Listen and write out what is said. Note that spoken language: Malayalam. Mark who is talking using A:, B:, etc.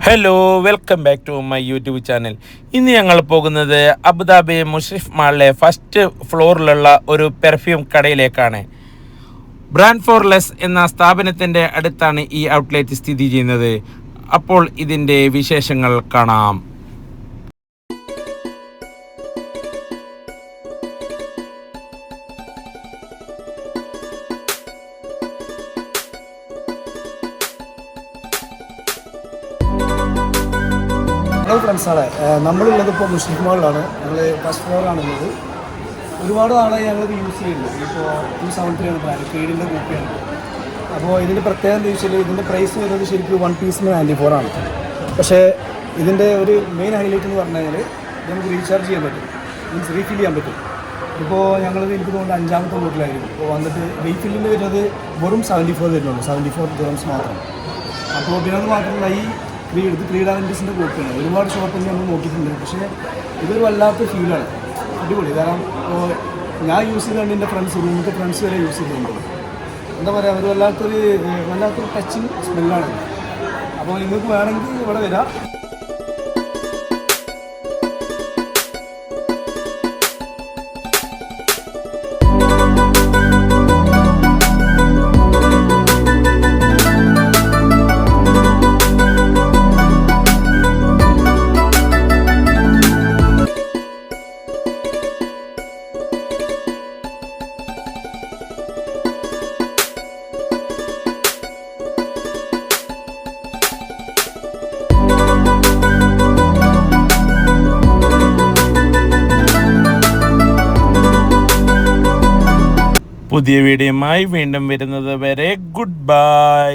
A: Hello, welcome back to my YouTube channel. ഇന്ന് ഞങ്ങൾ പോകുന്നത് അബുദാബി മുഷ്രിഫ് മാളിലെ ഫസ്റ്റ് ഫ്ലോറിലുള്ള ഒരു പെർഫ്യൂം കടയിലേക്കാണ്. ബ്രാൻഡ് ഫോർ ലെസ് എന്ന സ്ഥാപനത്തിൻ്റെ അടുത്താണ് ഈ ഔട്ട്ലെറ്റ് സ്ഥിതി ചെയ്യുന്നത്. അപ്പോൾ ഇതിൻ്റെ വിശേഷങ്ങൾ കാണാം.
B: ഹലോ ഫ്രണ്ട്സാണ്, നമ്മളുള്ളത് ഇപ്പോൾ മുസ്ലിം മാളിലാണ്. ഞങ്ങൾ ഫസ്റ്റ് ഫ്ലോറാണുള്ളത്. ഒരുപാട് നാളായി ഞങ്ങളിത് യൂസ് ചെയ്യുന്നത്. ഇപ്പോൾ 273 ആണ് ബ്രാൻഡ്, കേടിൻ്റെ കോപ്പിയാണ്. അപ്പോൾ ഇതിൻ്റെ പ്രത്യേകത എന്താ വെച്ചാൽ ഇതിൻ്റെ പ്രൈസ് വരുന്നത് ശരിക്കും 1 പീസിന് 94 ആണ്. പക്ഷേ ഇതിൻ്റെ ഒരു മെയിൻ ഹൈലൈറ്റ് എന്ന് പറഞ്ഞു കഴിഞ്ഞാൽ നമുക്ക് റീചാർജ് ചെയ്യാൻ പറ്റും, മീൻസ് റീഫിൽ ചെയ്യാൻ പറ്റും. ഇപ്പോൾ ഞങ്ങളിത് എനിക്ക് തോന്നുന്നത് 5ാമത്തെ ബോട്ടിലായിരിക്കും. ഇപ്പോൾ വന്നിട്ട് റീഫില്ലിന് വരുന്നത് വെറും 74 വരുന്നുള്ളൂ, 74 ദിർഹംസ് മാത്രം. അപ്പോൾ പിന്നെ അത് മാത്രമല്ല, ഇത് ക്രീഡാവൻറ്റീസിൻ്റെ കോപ്പിയാണ്. ഒരുപാട് ഷോപ്പിൽ നമ്മൾ നോക്കിയിട്ടുണ്ട്. പക്ഷേ ഇതൊരു വല്ലാത്ത ഫീലാണ്, അടിപൊളി. കാരണം ഇപ്പോൾ ഞാൻ യൂസ് ചെയ്തുകൊണ്ട് എൻ്റെ റൂമിൻ്റെ ഫ്രണ്ട്സ് വരെ യൂസ് ചെയ്തിട്ടുണ്ട്. എന്താ പറയുക, ഒരു വല്ലാത്തൊരു ടച്ചിങ് സ്മെല്ലാണ്. അപ്പോൾ നിങ്ങൾക്ക് വേണമെങ്കിൽ ഇവിടെ വരാം.
A: പുതിയ വീഡിയോയുമായി വീണ്ടും വരുന്നത് വരെ ഗുഡ് ബൈ.